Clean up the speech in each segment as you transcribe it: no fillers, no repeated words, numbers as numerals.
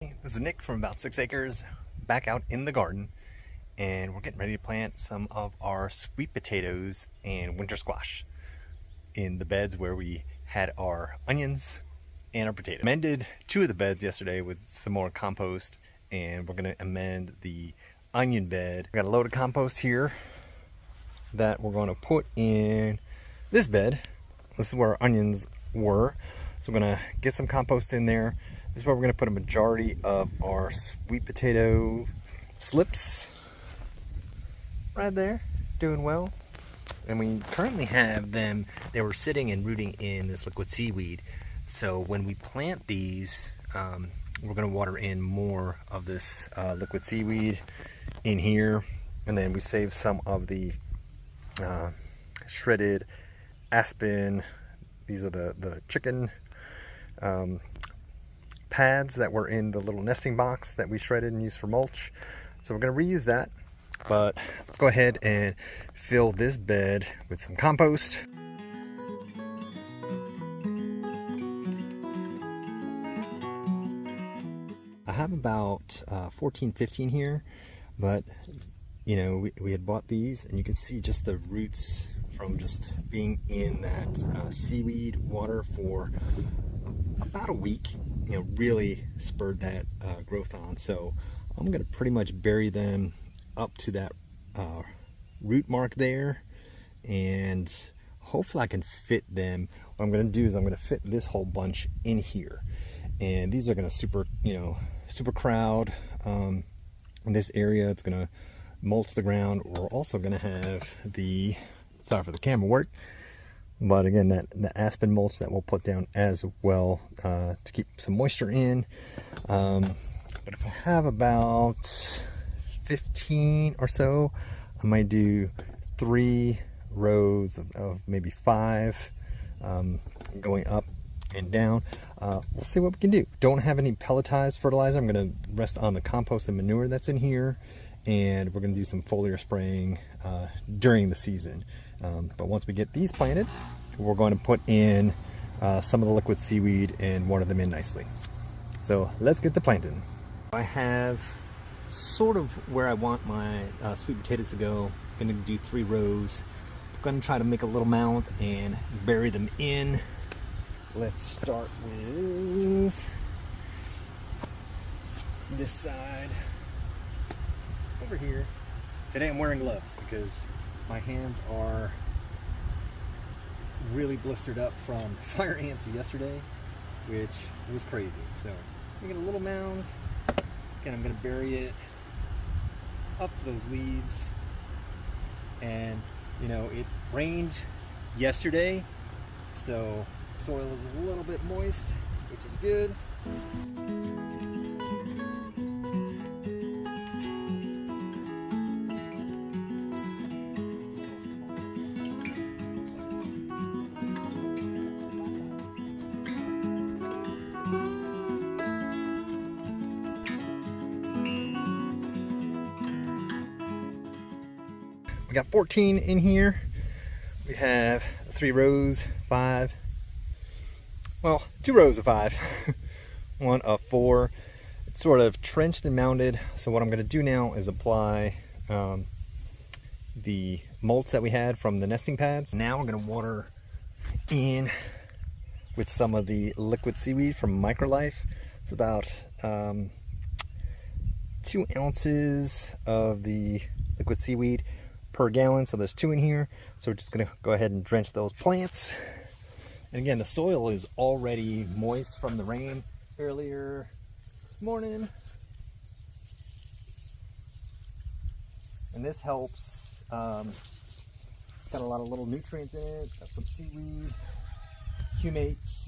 This is Nick from About 6 Acres, back out in the garden, and we're getting ready to plant some of our sweet potatoes and winter squash in the beds where we had our onions and our potatoes. Amended 2 of the beds yesterday with some more compost, and we're going to amend the onion bed. We got a load of compost here that we're going to put in this bed. This is where our onions were, so we're going to get some compost in there. This is where we're going to put a majority of our sweet potato slips. Right there, doing well. And we currently have them, they were sitting and rooting in this liquid seaweed. So when we plant these, we're going to water in more of this liquid seaweed in here. And then we save some of the shredded aspen. These are the chicken pads that were in the little nesting box that we shredded and used for mulch. So we're going to reuse that, but let's go ahead and fill this bed with some compost. I have about 15 here, but you know, we had bought these and you can see just the roots from just being in that seaweed water for about a week, you know, really spurred that growth on. So I'm going to pretty much bury them up to that root mark there, and hopefully I can fit them. What I'm going to do is I'm going to fit this whole bunch in here, and these are going to super crowd in this area. It's going to mulch the ground. We're also going to have the, sorry for the camera work, but again, that aspen mulch that we'll put down as well to keep some moisture in. But if I have about 15 or so, I might do 3 rows of maybe 5 going up and down. We'll see what we can do. Don't have any pelletized fertilizer. I'm going to rest on the compost and manure that's in here, and we're going to do some foliar spraying during the season. But once we get these planted, we're going to put in some of the liquid seaweed and water them in nicely. So let's get to planting. I have sort of where I want my sweet potatoes to go. I'm going to do 3 rows. I'm going to try to make a little mound and bury them in. Let's start with this side over here. Today I'm wearing gloves because my hands are really blistered up from fire ants yesterday, which was crazy. So I'm gonna get a little mound. Again, I'm gonna bury it up to those leaves. And you know, it rained yesterday, so soil is a little bit moist, which is good. We got 14 in here. We have 3 rows, 5. Well, 2 rows of 5. 1 of 4. It's sort of trenched and mounded. So what I'm going to do now is apply the mulch that we had from the nesting pads. Now we're going to water in with some of the liquid seaweed from Microlife. It's about 2 ounces of the liquid seaweed per gallon, so there's 2 in here. So we're just going to go ahead and drench those plants. And again, the soil is already moist from the rain earlier this morning, and this helps. It's got a lot of little nutrients in it. It's got some seaweed, humates.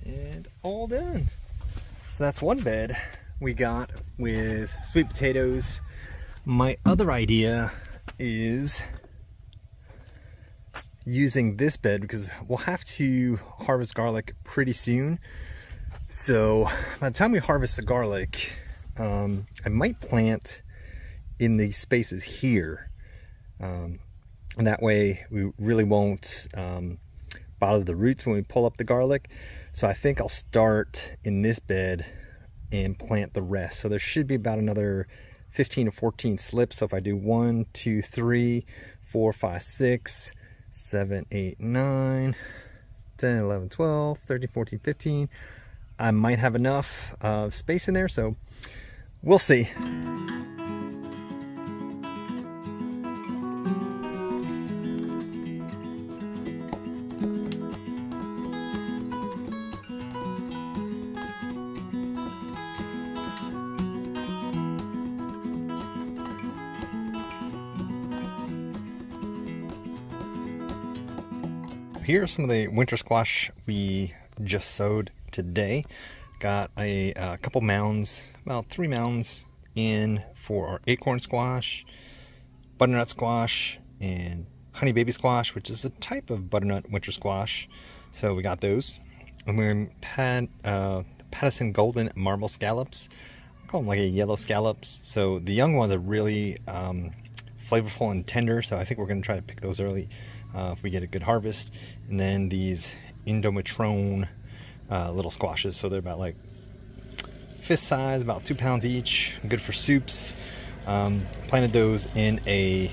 And all done. So that's one bed we got with sweet potatoes. My other idea is using this bed because we'll have to harvest garlic pretty soon. So by the time we harvest the garlic, I might plant in these spaces here. And that way we really won't bother the roots when we pull up the garlic. So I think I'll start in this bed and plant the rest. So there should be about another 15 to 14 slips. So if I do 1, 2, 3, 4, 5, 6, 7, 8, 9, 10, 11, 12, 13, 14, 15, I might have enough space in there. So we'll see. Here are some of the winter squash we just sowed today. Got a couple mounds, about 3 mounds in for our acorn squash, butternut squash, and honey baby squash, which is a type of butternut winter squash. So we got those. And we had Pattison golden marble scallops. I call them like a yellow scallops. So the young ones are really flavorful and tender. So I think we're going to try to pick those early if we get a good harvest. And then these Indomatrone little squashes, so they're about like fist size, about 2 pounds each, good for soups. Planted those in a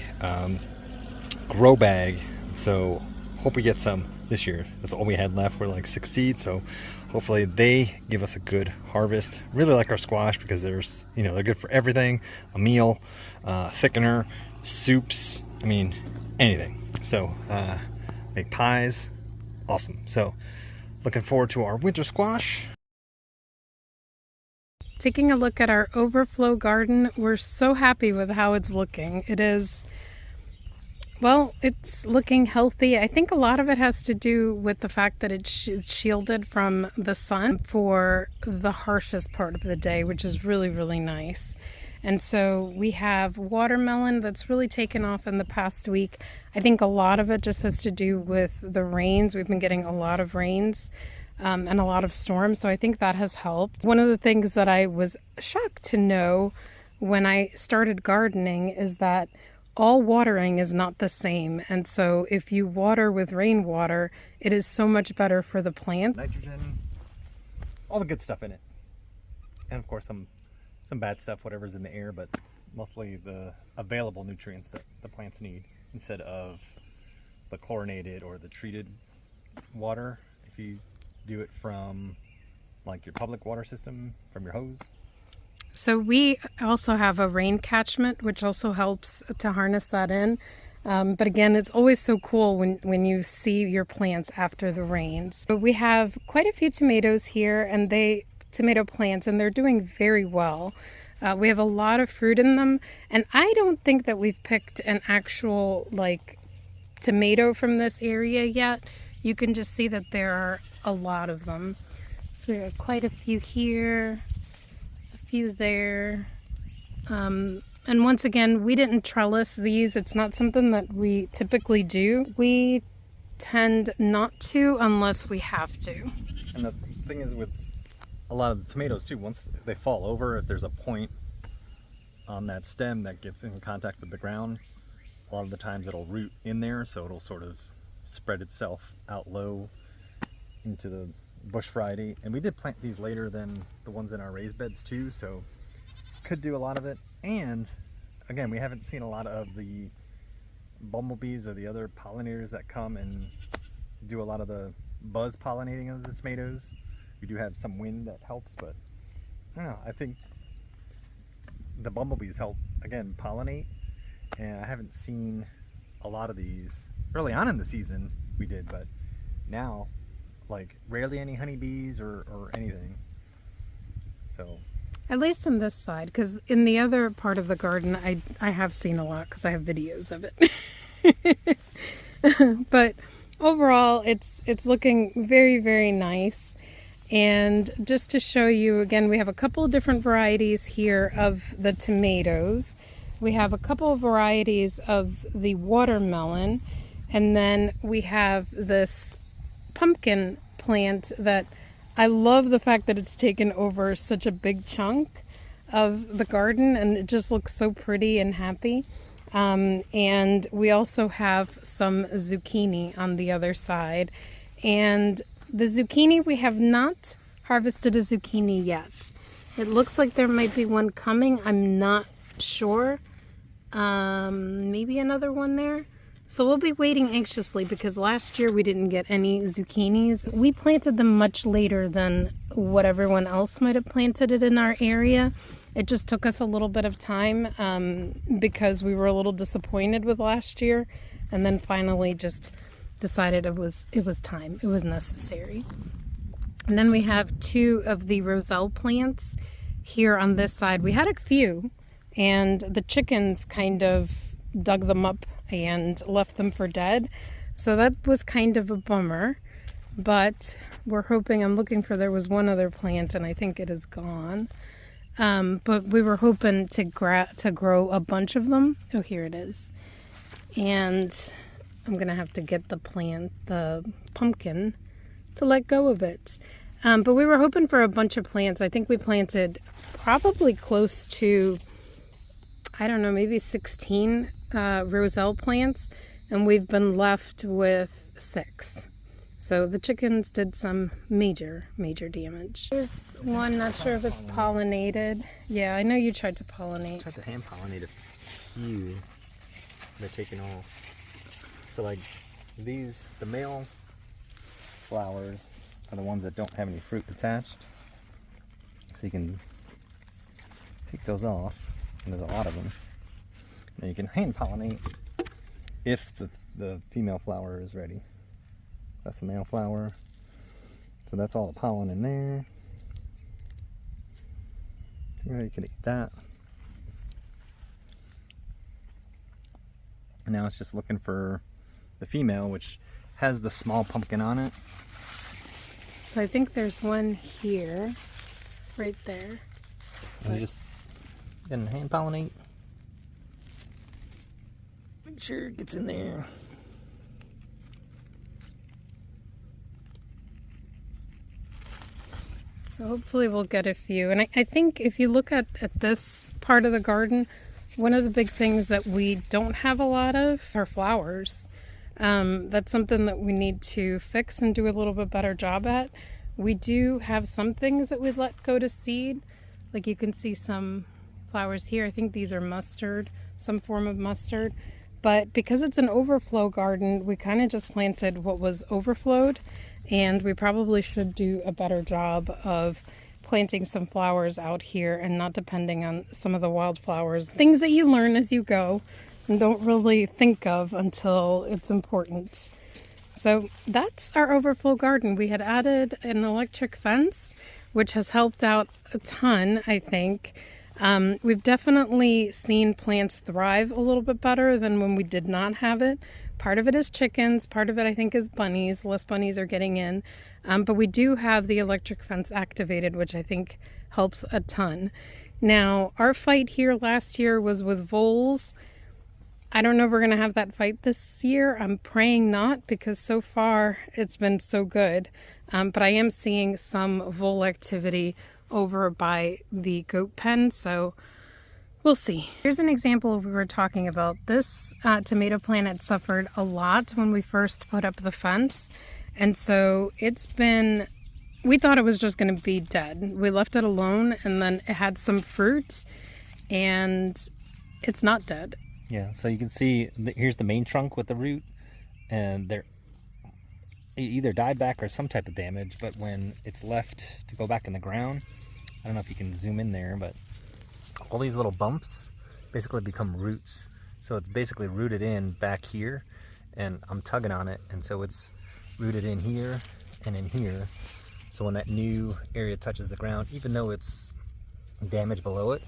grow bag, so hope we get some this year. That's all we had left, were like 6 seeds, so hopefully they give us a good harvest. Really like our squash because there's, you know, they're good for everything, a meal, thickener, soups, I mean anything. So make pies, awesome. So looking forward to our winter squash. Taking a look at our overflow garden, we're so happy with how it's looking. It is, well, it's looking healthy. I think a lot of it has to do with the fact that it's shielded from the sun for the harshest part of the day, which is really, really nice. And so we have watermelon that's really taken off in the past week. I think a lot of it just has to do with the rains. We've been getting a lot of rains and a lot of storms, so I think that has helped. One of the things that I was shocked to know when I started gardening is that all watering is not the same. And so if you water with rainwater, it is so much better for the plant. Nitrogen, all the good stuff in it. And of course some bad stuff, whatever's in the air, but mostly the available nutrients that the plants need instead of the chlorinated or the treated water. If you do it from like your public water system, from your hose. So we also have a rain catchment, which also helps to harness that in. But again, it's always so cool when you see your plants after the rains. But we have quite a few tomatoes here, and tomato plants, and they're doing very well. We have a lot of fruit in them, and I don't think that we've picked an actual like tomato from this area yet. You can just see that there are a lot of them. So we have quite a few here, a few there. And once again, we didn't trellis these. It's not something that we typically do. We tend not to unless we have to. And the thing is with a lot of the tomatoes too, once they fall over, if there's a point on that stem that gets in contact with the ground, a lot of the times it'll root in there, so it'll sort of spread itself out low into the bush variety. And we did plant these later than the ones in our raised beds too, so could do a lot of it. And again, we haven't seen a lot of the bumblebees or the other pollinators that come and do a lot of the buzz pollinating of the tomatoes. We do have some wind that helps, but I don't know, I think the bumblebees help, again, pollinate, and I haven't seen a lot of these. Early on in the season we did, but now like rarely any honeybees or anything. So at least on this side, because in the other part of the garden I have seen a lot because I have videos of it. But overall it's looking very, very nice. And just to show you again, we have a couple of different varieties here of the tomatoes. We have a couple of varieties of the watermelon, and then we have this pumpkin plant that I love the fact that it's taken over such a big chunk of the garden, and it just looks so pretty and happy. And we also have some zucchini on the other side. And the zucchini, we have not harvested a zucchini yet. It looks like there might be one coming. I'm not sure. Maybe another one there. So we'll be waiting anxiously because last year we didn't get any zucchinis. We planted them much later than what everyone else might have planted it in our area. It just took us a little bit of time because we were a little disappointed with last year, and then finally just decided it was time. It was necessary. And then we have two of the roselle plants here on this side. We had a few, and the chickens kind of dug them up and left them for dead. So that was kind of a bummer, but we're hoping, I'm looking for, there was one other plant and I think it is gone. But we were hoping to grow a bunch of them. Oh, here it is. And I'm gonna have to get the pumpkin to let go of it. But we were hoping for a bunch of plants. I think we planted probably close to, I don't know, maybe 16 roselle plants, and we've been left with 6. So the chickens did some major damage. There's one, not sure if it's pollinated. Yeah, I know you tried to pollinate. I tried to hand pollinate a few. They're taking off. So like these, the male flowers are the ones that don't have any fruit attached. So you can take those off, and there's a lot of them. And you can hand pollinate if the female flower is ready. That's the male flower. So that's all the pollen in there. You can eat that. And now it's just looking for the female, which has the small pumpkin on it. So I think there's one here, right there. And you just can hand pollinate. Make sure it gets in there. So hopefully we'll get a few. And I think if you look at this part of the garden, one of the big things that we don't have a lot of are flowers. That's something that we need to fix and do a little bit better job at. We do have some things that we let go to seed. Like you can see some flowers here. I think these are mustard, some form of mustard. But because it's an overflow garden, we kind of just planted what was overflowed. And we probably should do a better job of planting some flowers out here and not depending on some of the wildflowers. Things that you learn as you go and don't really think of until it's important. So that's our overflow garden. We had added an electric fence, which has helped out a ton, I think. We've definitely seen plants thrive a little bit better than when we did not have it. Part of it is chickens, part of it I think is bunnies. Less bunnies are getting in. But we do have the electric fence activated, which I think helps a ton. Now, our fight here last year was with voles. I don't know if we're going to have that fight this year. I'm praying not, because so far it's been so good. But I am seeing some vole activity over by the goat pen, so we'll see. Here's an example of what we were talking about. This tomato plant had suffered a lot when we first put up the fence. And so it's been, we thought it was just going to be dead. We left it alone, and then it had some fruit, and it's not dead. Yeah, so you can see here's the main trunk with the root, and it either died back or some type of damage, but when it's left to go back in the ground, I don't know if you can zoom in there, but all these little bumps basically become roots. So it's basically rooted in back here, and I'm tugging on it, and so it's rooted in here and in here. So when that new area touches the ground, even though it's damaged below it,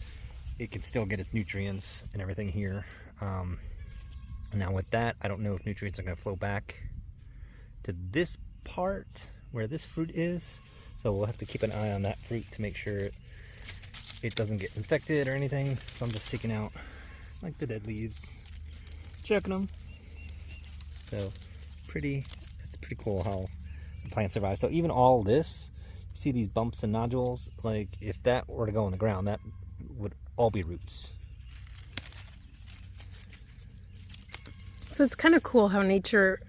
it can still get its nutrients and everything here. Now with that, I don't know if nutrients are going to flow back to this part where this fruit is. So we'll have to keep an eye on that fruit to make sure it doesn't get infected or anything. So I'm just taking out like the dead leaves, checking them. So it's pretty cool how the plant survives. So even all this, you see these bumps and nodules, like if that were to go in the ground, that would all be roots. So it's kind of cool how nature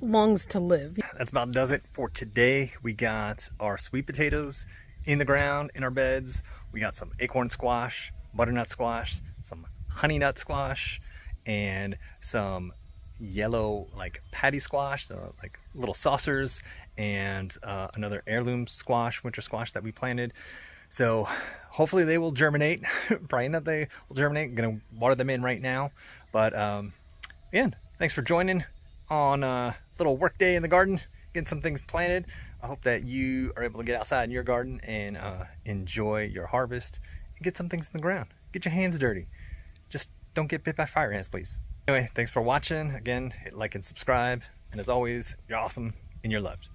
longs to live. That's about does it for today. We got our sweet potatoes in the ground in our beds. We got some acorn squash, butternut squash, some honey nut squash, and some yellow like patty squash, like little saucers, and another heirloom squash, winter squash that we planted. So hopefully they will germinate. Praying that they will germinate. I'm gonna water them in right now. But again, thanks for joining on a little work day in the garden, getting some things planted. I hope that you are able to get outside in your garden and enjoy your harvest and get some things in the ground. Get your hands dirty. Just don't get bit by fire ants, please. Anyway, thanks for watching. Again, hit like and subscribe. And as always, you're awesome and you're loved.